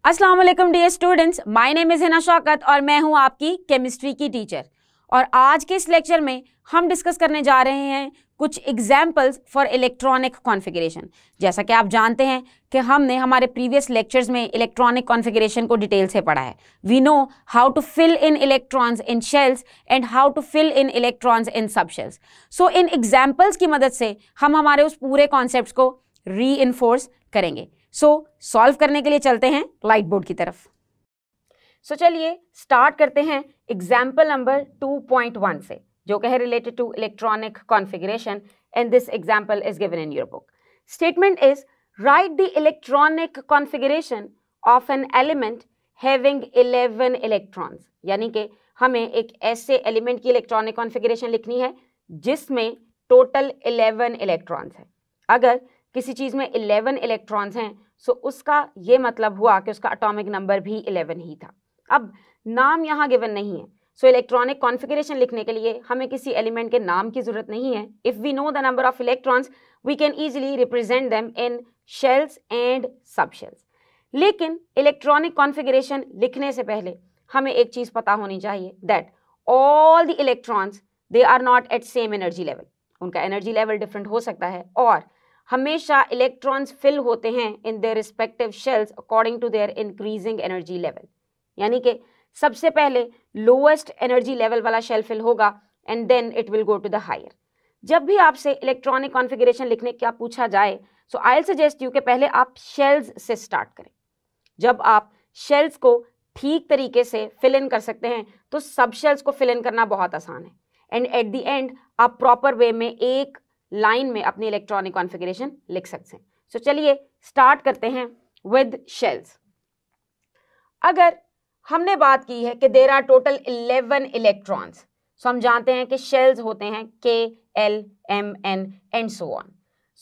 अस्सलाम वालेकुम dear students, my name is Hina Shaukat और मैं हूं आपकी केमिस्ट्री की टीचर। और आज के इस लेक्चर में हम डिस्कस करने जा रहे हैं कुछ एग्जाम्पल्स फॉर इलेक्ट्रॉनिक कॉन्फ़िगरेशन। जैसा कि आप जानते हैं कि हमने हमारे प्रीवियस लेक्चर्स में इलेक्ट्रॉनिक कॉन्फ़िगरेशन को डिटेल से पढ़ा है। We know how to fill in electrons in shells and how to fill in electrons in सब शेल्स। सो इन एग्जाम्पल्स की मदद से हम हमारे उस पूरे कॉन्सेप्ट को री इन्फोर्स करेंगे। सॉल्व करने के लिए चलते हैं लाइट बोर्ड की तरफ। चलिए स्टार्ट करते हैं एग्जाम्पल नंबर 2.1 से, जो कि है related to electronic configuration and this example is given in your book. Statement is right the electronic configuration of an element having 11 electrons. यानी कि हमें एक ऐसे एलिमेंट की इलेक्ट्रॉनिक कॉन्फ़िगरेशन लिखनी है जिसमें टोटल 11 इलेक्ट्रॉन्स हैं। अगर किसी चीज़ में 11 इलेक्ट्रॉन्स हैं सो उसका ये मतलब हुआ कि उसका एटॉमिक नंबर भी 11 ही था। अब नाम यहाँ गिवन नहीं है, सो इलेक्ट्रॉनिक कॉन्फ़िगरेशन लिखने के लिए हमें किसी एलिमेंट के नाम की जरूरत नहीं है। If we know the number of electrons we can easily represent them in shells and subshells. लेकिन इलेक्ट्रॉनिक कॉन्फ़िगरेशन लिखने से पहले हमें एक चीज़ पता होनी चाहिए that all the electrons they are not at same energy level. उनका एनर्जी लेवल डिफरेंट हो सकता है और हमेशा इलेक्ट्रॉन्स फिल होते हैं in their respective shells according to their increasing energy level. यानी कि सबसे पहले लोएस्ट एनर्जी लेवल वाला शेल फिल होगा and then it will go to the higher. जब भी आपसे इलेक्ट्रॉनिक कॉन्फ़िगरेशन लिखने का पूछा जाए so I will suggest you कि पहले आप शेल्स से स्टार्ट करें। जब आप शेल्स को ठीक तरीके से फिल इन कर सकते हैं तो सब शेल्स को फिल इन करना बहुत आसान है एंड एट द एंड आप प्रॉपर वे में एक लाइन में अपनी इलेक्ट्रॉनिक कॉन्फ़िगरेशन लिख सकते हैं। सो चलिए स्टार्ट करते हैं विद शेल्स। अगर हमने बात की है कि देयर आर टोटल 11 इलेक्ट्रॉन्स, सो हम जानते हैं कि शेल्स होते हैं K, L, M, N and so on.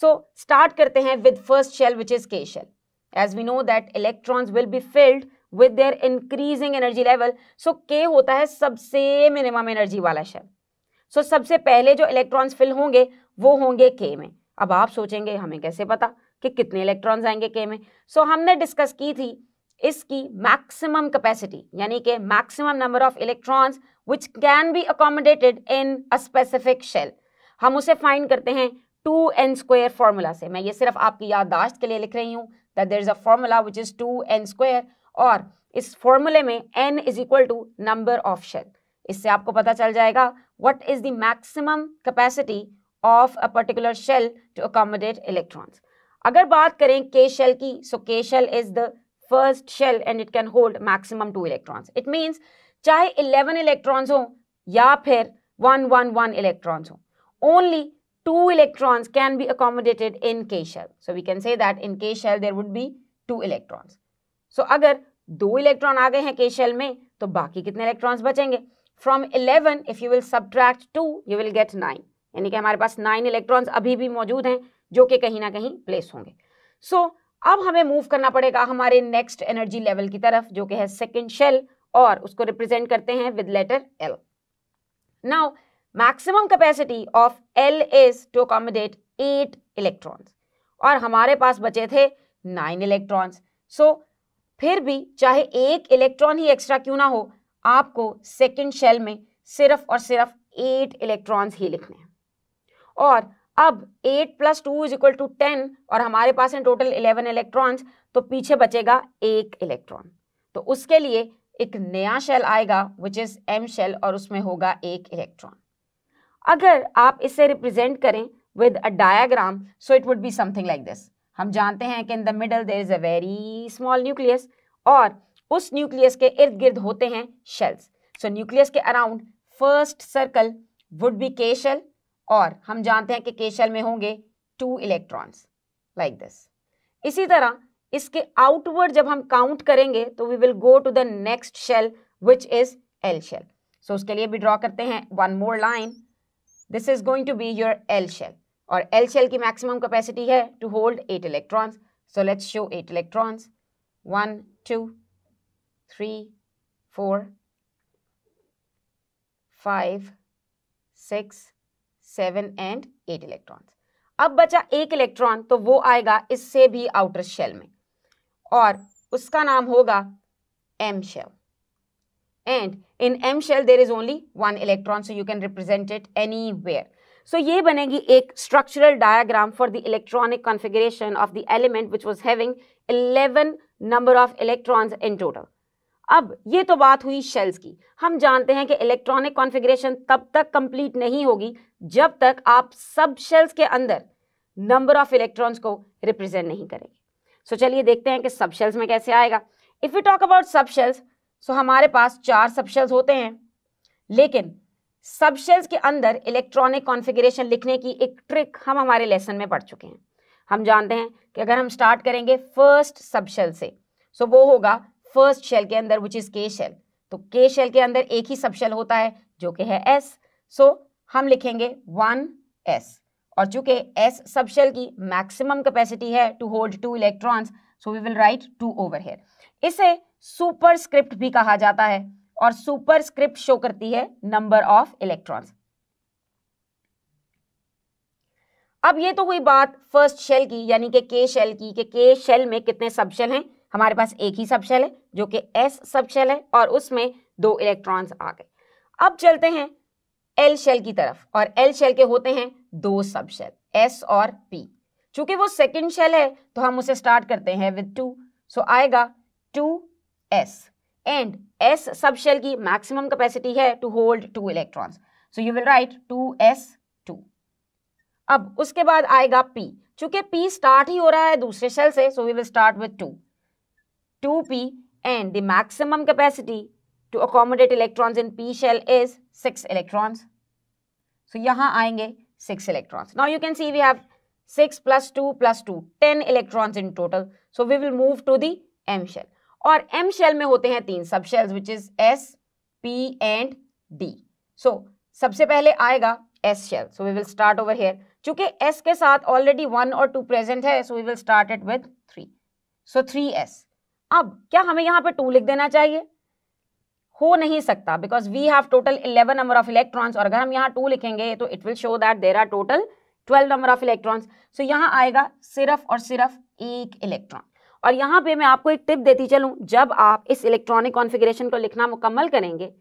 So start करते हैं with first shell which is K shell. As we know that electrons will be filled with their increasing energy level, so K होता है सबसे minimum energy वाला shell. So सबसे पहले जो electrons fill होंगे वो होंगे K में। अब आप सोचेंगे हमें कैसे पता कि कितने इलेक्ट्रॉन्स आएंगे K में। सो हमने डिस्कस की थी इसकी मैक्सिमम कैपेसिटी, यानी कि maximum number of electrons which can be accommodated in a specific shell. हम उसे फाइंड करते हैं 2n² फॉर्मूला से। मैं ये सिर्फ आपकी याददाश्त के लिए लिख रही हूँ that there is a formula which is 2n², और इस फॉर्मूले में n is equal to number of shell. इससे आपको पता चल जाएगा what is the maximum capacity of a particular shell to accommodate electrons. अगर बात करें K शेल की, so K shell is the first shell and it can hold maximum 2 electrons. It means चाहे 11 इलेक्ट्रॉन्स हो या फिर 111 इलेक्ट्रॉन्स हो, only 2 electrons can be accommodated in K shell. So we can say that in K shell there would be 2 electrons. So अगर 2 electron आ गए हैं K shell में तो बाकी कितने इलेक्ट्रॉन्स बचेंगे? From 11 if you will subtract 2 you will get 9, यानी कि हमारे पास 9 इलेक्ट्रॉन्स अभी भी मौजूद हैं जो कि कहीं ना कहीं प्लेस होंगे। सो अब हमें मूव करना पड़ेगा हमारे नेक्स्ट एनर्जी लेवल की तरफ जो कि है सेकेंड शेल, और उसको रिप्रेजेंट करते हैं with letter L। Now maximum capacity of L is to accommodate 8 electrons और हमारे पास बचे थे 9 इलेक्ट्रॉन्स। सो फिर भी चाहे एक इलेक्ट्रॉन ही एक्स्ट्रा क्यों ना हो, आपको सेकेंड शेल में सिर्फ और सिर्फ 8 इलेक्ट्रॉन्स ही लिखने हैं। और अब 8 + 2 = 10 और हमारे पास हैं टोटल 11 इलेक्ट्रॉन्स, तो पीछे बचेगा एक इलेक्ट्रॉन। तो उसके लिए एक नया शेल आएगा विच इज M शेल और उसमें होगा एक इलेक्ट्रॉन। अगर आप इसे रिप्रेजेंट करें with a diagram so it would be something like this. हम जानते हैं कि in the middle there is a very small nucleus और उस न्यूक्लियस के इर्द गिर्द होते हैं शेल्स। सो न्यूक्लियस के around first circle would be K shell और हम जानते हैं कि K शेल में होंगे 2 इलेक्ट्रॉन्स लाइक दिस। इसी तरह इसके आउटवर्ड जब हम काउंट करेंगे तो we will go to the next shell which is L shell. So उसके लिए भी ड्रॉ करते हैं one more line. This is going to be your L shell और L शेल की मैक्सिमम कैपेसिटी है to hold 8 electrons. So let's show 8 electrons, 1 2 3 4 5 6 7 and 8 electrons. अब बचा एक इलेक्ट्रॉन, तो वो आएगा इससे भी आउटर शेल में और उसका नाम होगा M shell. And in M shell there is only one electron, so you can represent it anywhere. So ये बनेगी एक structural diagram for the electronic configuration of the element which was having 11 number of electrons in total. अब ये तो बात हुई shells की. हम जानते हैं कि इलेक्ट्रॉनिक कॉन्फ़िगरेशन तब तक कंप्लीट नहीं होगी जब तक आप सब शेल्स के अंदर नंबर ऑफ इलेक्ट्रॉन्स को रिप्रेजेंट नहीं करेंगे. सो चलिए देखते हैं कि सब शेल्स में कैसे आएगा. If we talk about sub shells, so हमारे पास 4 सब शेल्स होते हैं, लेकिन सब शेल्स के अंदर इलेक्ट्रॉनिक कॉन्फ़िगरेशन लिखने की एक ट्रिक हम हमारे लेसन में पढ़ चुके हैं. हम जानते हैं कि अगर हम स्टार्ट करेंगे फर्स्ट सब शेल से, सो वो होगा फर्स्ट शेल के अंदर विच इज के शेल. तो के शेल के अंदर एक ही सब शेल होता है जो कि है S. सो हम लिखेंगे 1s, और चूंकि S सब शेल की मैक्सिमम कैपेसिटी है to hold 2 electrons, so we will write 2 over here. इसे सुपरस्क्रिप्ट भी कहा जाता है, और सुपरस्क्रिप्ट शो करती है नंबर ऑफ इलेक्ट्रॉन्स. अब ये तो हुई बात फर्स्ट शेल की, यानी कि के शेल की, कि के शेल में कितने सब शेल हैं. हमारे पास एक ही सब शेल है जो कि S सब शेल है, और उसमें 2 इलेक्ट्रॉन्स आ गए. अब चलते हैं L शेल की तरफ, और L शेल के होते हैं 2 सब शेल, S और P. चूंकि वो सेकंड शेल है तो हम उसे स्टार्ट करते हैं विद 2. सो आएगा 2s, and S subshell की मैक्सिमम कैपेसिटी है to hold 2 electrons, so you will write 2s2. अब उसके बाद आएगा P. चूंकि P स्टार्ट ही हो रहा है दूसरे शेल से, so we will start with 2p, and the maximum capacity to accommodate electrons in P shell is 6 electrons. So यहाँ आएंगे 6 electrons. Now you can see we have 6 plus 2 plus 2, 10 electrons in total. So we will move to the M shell. और M shell में होते हैं 3 sub shells which is S, P and D. So सबसे पहले आएगा S shell. So we will start over here. चूंकि S के साथ already 1 और 2 present है, so we will start it with 3. So 3s. अब क्या हमें यहाँ पे 2 लिख देना चाहिए? हो नहीं सकता, because we have total 11 number of electrons, और अगर हम यहाँ 2 लिखेंगे तो it will show that there are total 12 number of electrons. So यहाँ आएगा सिर्फ और सिर्फ 1 इलेक्ट्रॉन. और यहाँ पे मैं आपको एक टिप देती चलूँ, जब आप इस इलेक्ट्रॉनिक कॉन्फ़िगरेशन को लिखना मुकम्मल करेंगे,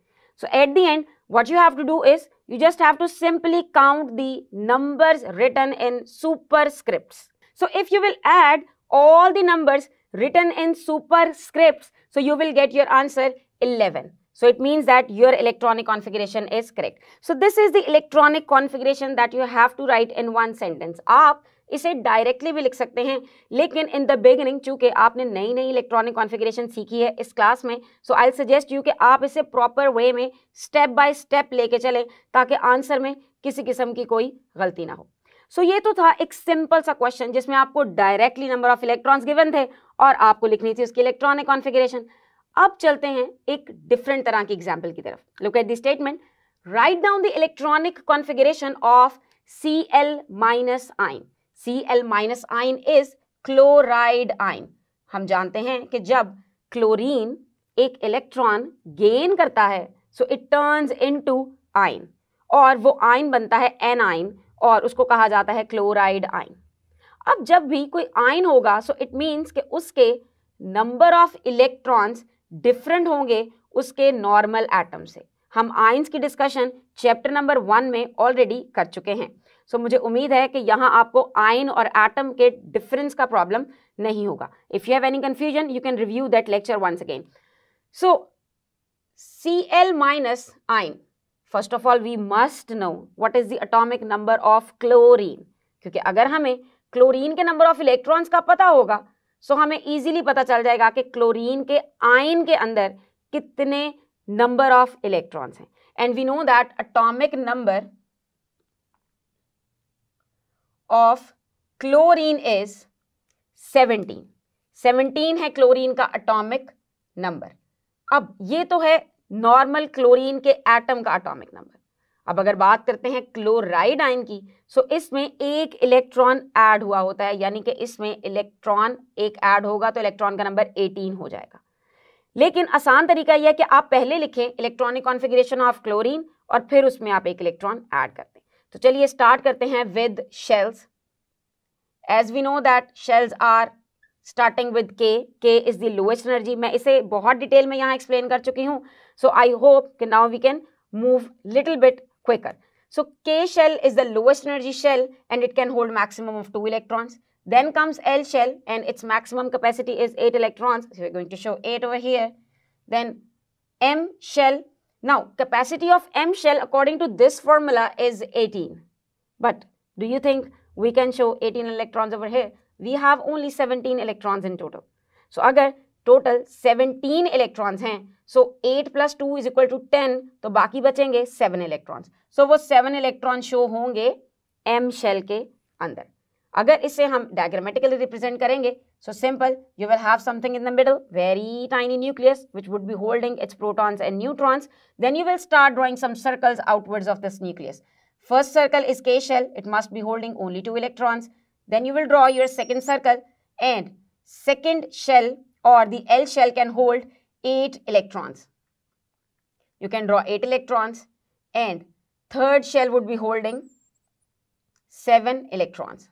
so at the end what you have to do is you just have to simply count the numbers written in superscripts. So if you will add all the numbers written in superscripts, so you will get your answer 11. So it means that your electronic configuration is correct. So this is the electronic configuration that you have to write in one sentence. आप इसे directly भी लिख सकते हैं, लेकिन in the beginning चूंकि आपने नई नई इलेक्ट्रॉनिक कॉन्फ़िगरेशन सीखी है इस क्लास में, सो आई सजेस्ट यू कि आप इसे प्रॉपर वे में स्टेप बाय स्टेप लेके चलें, ताकि आंसर में किसी किस्म की कोई गलती ना हो. सो ये तो था एक सिंपल सा क्वेश्चन जिसमें आपको directly number of electrons given थे और आपको लिखनी थी उसकी इलेक्ट्रॉनिक कॉन्फ़िगरेशन. अब चलते हैं एक डिफरेंट तरह की एग्जाम्पल की तरफ. Look at the statement. Write down the electronic configuration of Cl- Cl- is chloride ion. हम जानते हैं कि जब क्लोरीन एक इलेक्ट्रॉन गेन करता है, so it turns into ion, और वो आयन बनता है एनाइन, और उसको कहा जाता है क्लोराइड आयन. अब जब भी कोई आयन होगा, सो इट मीन्स कि उसके नंबर ऑफ इलेक्ट्रॉन्स डिफरेंट होंगे उसके नॉर्मल एटम से. हम आयंस की डिस्कशन चैप्टर नंबर 1 में ऑलरेडी कर चुके हैं. सो मुझे उम्मीद है कि यहाँ आपको आयन और एटम के डिफरेंस का प्रॉब्लम नहीं होगा. If you have any confusion you can review that lecture once again. So Cl- ion, first of all we must know what is the atomic number of chlorine, क्योंकि अगर हमें chlorine के number of electrons का पता होगा, सो हमें easily पता चल जाएगा कि क्लोरीन के आयन के अंदर कितने नंबर ऑफ इलेक्ट्रॉन्स हैं. And we know that atomic number of chlorine is 17. 17 है क्लोरीन का एटॉमिक नंबर. अब ये तो है नॉर्मल क्लोरीन के एटम का एटॉमिक नंबर. अब अगर बात करते हैं क्लोराइड आयन की, सो इसमें एक इलेक्ट्रॉन ऐड हुआ होता है, यानी कि इसमें इलेक्ट्रॉन एक ऐड होगा तो इलेक्ट्रॉन का नंबर 18 हो जाएगा. लेकिन आसान तरीका यह है कि आप पहले लिखें इलेक्ट्रॉनिक कॉन्फ़िगरेशन ऑफ क्लोरीन और फिर उसमें आप एक इलेक्ट्रॉन ऐड करते हैं. तो चलिए स्टार्ट करते हैं with shells. As we know that shells are starting with K. K is the lowest energy. मैं इसे बहुत डिटेल में यहाँ एक्सप्लेन कर चुकी हूँ. So I hope that now we can move little bit quicker. So K shell is the lowest energy shell and it can hold maximum of 2 electrons. Then comes L shell and its maximum capacity is 8 electrons. So we're going to show 8 over here. Then M shell. Now capacity of M shell according to this formula is 18. But do you think we can show 18 electrons over here? We have only 17 electrons in total. So अगर total 17 electrons हैं, so 8 plus 2 is equal to 10, तो बाकी बचेंगे 7 electrons. So वो 7 electrons show होंगे M shell के अंदर. अगर इसे हम diagrammatically represent करेंगे, so simple, you will have something in the middle, very tiny nucleus, which would be holding its protons and neutrons. Then you will start drawing some circles outwards of this nucleus. First circle is K shell, it must be holding only 2 electrons. Then you will draw your second circle and second shell or the L shell can hold 8 electrons. You can draw 8 electrons and third shell would be holding 7 electrons.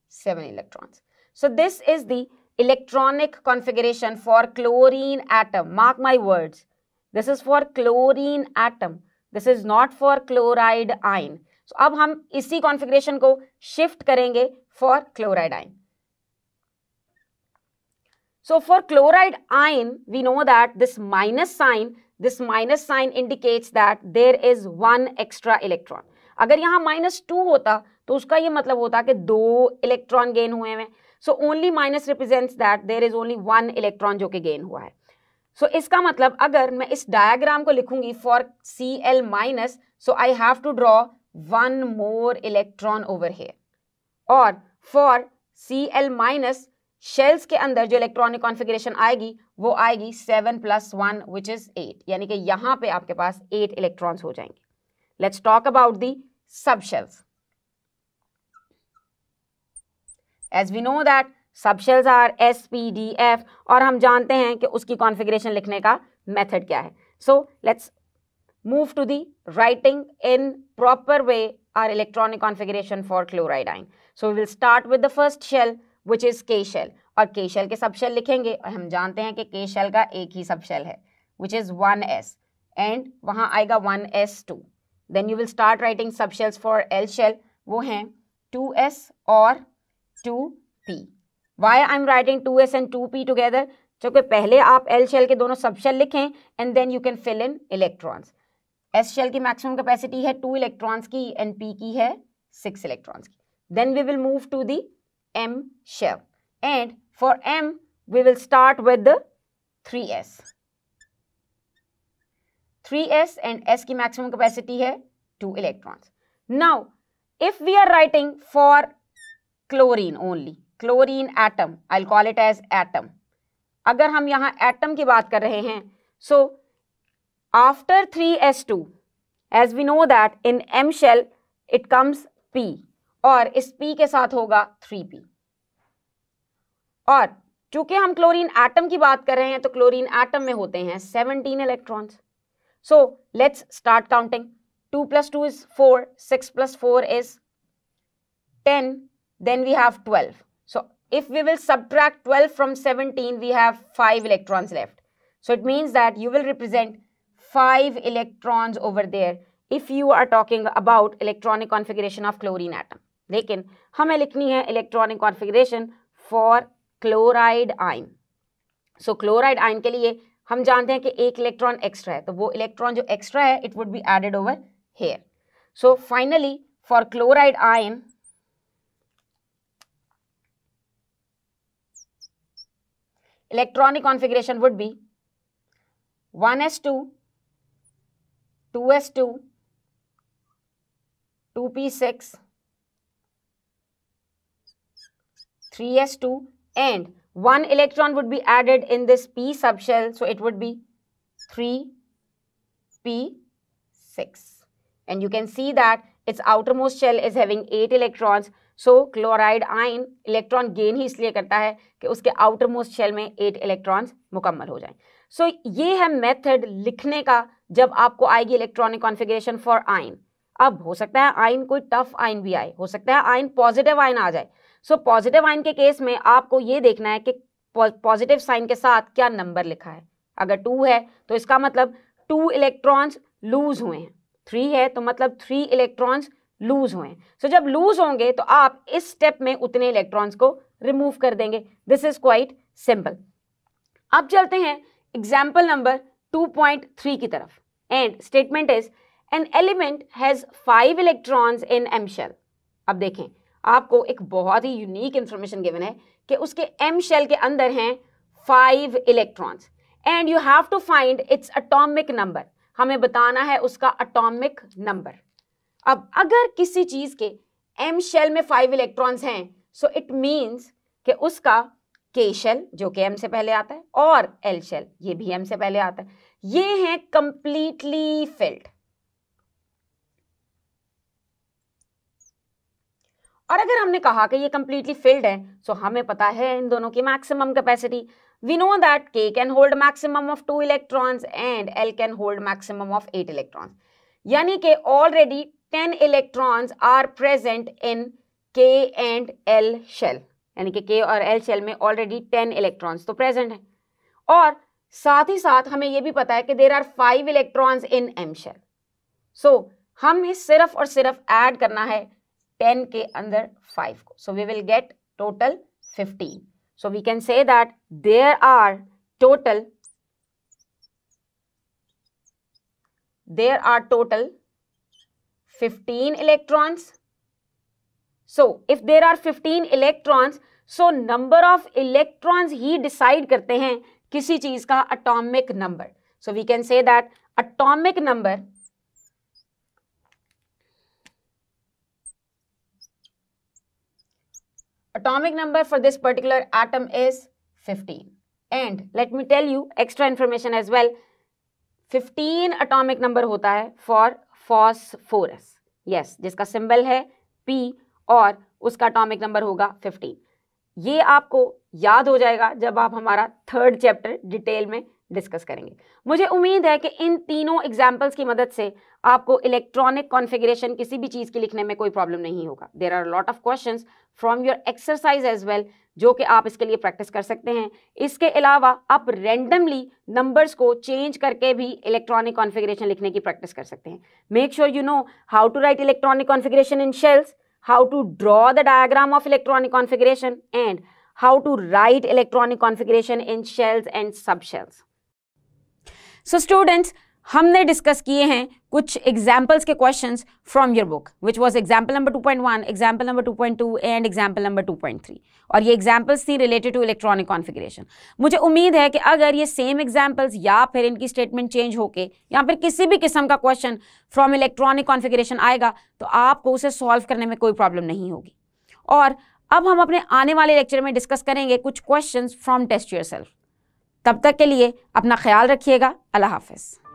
7 electrons. So this is the electronic configuration for chlorine atom. Mark my words. This is for chlorine atom. This is not for chloride ion. So अब हम इसी configuration को shift करेंगे for chloride ion. So for chloride ion, we know that this minus sign indicates that there is one extra electron. अगर यहाँ -2 होता तो उसका ये मतलब होता कि 2 इलेक्ट्रॉन गेन हुए हैं. So only minus represents that there is only 1 electron जो कि गेन हुआ है. So इसका मतलब अगर मैं इस डायग्राम को लिखूंगी for Cl minus, so I have to draw 1 more electron over here. और for Cl minus शेल्स के अंदर जो इलेक्ट्रॉनिक कॉन्फ़िगरेशन आएगी वो आएगी 7 plus 1 which is 8. यानी कि यहाँ पे आपके पास 8 इलेक्ट्रॉन्स हो जाएंगे. Let's talk about the subshells. As we know that subshells are S, P, D, F और हम जानते हैं कि उसकी कॉन्फ़िगरेशन लिखने का मेथड क्या है. So let's move to the writing in proper way our electronic configuration for chloride ion. So we will start with the first shell which is K shell और K shell के subshell लिखेंगे और हम जानते हैं कि K shell का एक ही सबशेल है which is 1s and वहाँ आएगा 1s2. Then you will start writing subshells for L shell, वो हैं 2s और 2p. Why I'm writing 2s and 2p together? क्योंकि पहले आप L shell के दोनों सबशेल लिखें and then you can fill in electrons. S shell की maximum capacity है 2 electrons की and P की है 6 electrons की. Then we will move to the M shell and for M we will start with the 3s. 3s and S की maximum capacity है 2 electrons. Now if we are writing for chlorine only, chlorine atom, I'll call it as atom. अगर हम यहाँ atom की बात कर रहे हैं, so after 3s2, as we know that in M shell it comes P और इस P के साथ होगा 3p. और चूंकि हम क्लोरीन एटम की बात कर रहे हैं तो क्लोरीन एटम में होते हैं 17 electrons. So let's start counting. 2 plus 2 is 4, 6 plus 4 is 10, then we have 12. So if we will subtract 12 from 17, we have 5 electrons left. So it means that you will represent 5 electrons over there if you are talking about electronic configuration of chlorine atom. लेकिन हमें लिखनी है electronic configuration for chloride ion. So chloride ion के लिए हम जानते हैं कि एक इलेक्ट्रॉन एक्स्ट्रा है, तो वो इलेक्ट्रॉन जो एक्स्ट्रा है it would be added over here. So finally for chloride ion, electronic configuration would be 1s2, 2s2, 2p6, 3s2 and 1 electron would be added in this p subshell, so it would be 3p6. And you can see that its outermost shell is having 8 electrons. So chloride ion electron gain ही इसलिए करता है कि उसके outermost shell में 8 electrons मुकम्मल हो जाएं. So ये है method लिखने का जब आपको आएगी electronic configuration for ion. अब हो सकता है आयन कोई टफ आयन भी आए, हो सकता है आयन पॉजिटिव आयन आ जाए। सो पॉजिटिव आयन के केस में आपको ये देखना है कि पॉजिटिव साइन के साथ क्या नंबर लिखा है। अगर 2 है तो इसका मतलब 2 इलेक्ट्रॉन्स लूज हुए हैं, 3 है तो मतलब 3 इलेक्ट्रॉन्स लूज हुए हैं। सो जब लूज होंगे तो आप इस स्टेप में उतने इलेक्ट्रॉन्स को रिमूव कर देंगे। This is quite simple. अब चलते हैं एग्जाम्पल नंबर 2.3 की तरफ and statement is an element has 5 electrons in M shell. अब देखें, आपको एक बहुत ही यूनिक इंफॉर्मेशन गिवन है कि उसके एम शेल के अंदर हैं 5 electrons and you have to find its atomic number. हमें बताना है उसका एटॉमिक नंबर। अब अगर किसी चीज के एम शेल में 5 इलेक्ट्रॉन्स हैं, सो इट मींस कि उसका के शेल जो कि एम से पहले आता है और एल शेल ये भी एम से पहले आता है, ये हैं कंप्लीटली फिल्ड। और अगर हमने कहा कि ये कंप्लीटली फिल्ड है, सो हमें पता है इन दोनों की maximum capacity. We know that K can hold maximum of 2 electrons and L can hold maximum of 8 electrons, यानी कि already 10 electrons are present in K and L shell, यानी कि K और L शेल में ऑलरेडी 10 इलेक्ट्रॉन्स तो present हैं। और साथ ही साथ हमें यह भी पता है कि there are 5 electrons in M shell. So हमें सिर्फ और सिर्फ ऐड करना है 10 के अंदर 5 को, so we will get total 15. So we can say that there are total 15 electrons. So if there are 15 electrons, so number of electrons he decide करते हैं किसी चीज का atomic number. So we can say that atomic number for this particular atom is 15. And let me tell you extra information as well. 15 atomic number होता है for phosphorus. Yes, जिसका symbol है P और उसका atomic number होगा 15. ये आपको याद हो जाएगा जब आप हमारा 3rd चैप्टर डिटेल में डिस्कस करेंगे। मुझे उम्मीद है कि इन तीनों एग्जाम्पल्स की मदद से आपको इलेक्ट्रॉनिक कॉन्फ़िगरेशन किसी भी चीज़ की लिखने में कोई प्रॉब्लम नहीं होगा। There are lot of questions from your exercise as well, जो कि आप इसके लिए प्रैक्टिस कर सकते हैं। इसके अलावा आप रैंडमली नंबर्स को चेंज करके भी इलेक्ट्रॉनिक कॉन्फ़िगरेशन लिखने की प्रैक्टिस कर सकते हैं। Make sure you know how to write electronic configuration in shells, how to draw the diagram of electronic configuration, and how to write electronic configuration in shells and subshells. So students, हमने discuss किए हैं कुछ examples के questions from your book which was example number 2.1, example number 2.2 and example number 2.3, और ये examples थी related to electronic configuration. मुझे उम्मीद है कि अगर ये सेम एग्जाम्पल्स या फिर इनकी स्टेटमेंट चेंज होके या फिर किसी भी किस्म का क्वेश्चन फ्रॉम इलेक्ट्रॉनिक कॉन्फ़िगरेशन आएगा तो आपको उसे सॉल्व करने में कोई प्रॉब्लम नहीं होगी। और अब हम अपने आने वाले लेक्चर में डिस्कस करेंगे कुछ क्वेश्चंस फ्रॉम टेस्ट योरसेल्फ। तब तक के लिए अपना ख्याल रखिएगा। अल्लाह हाफिज़।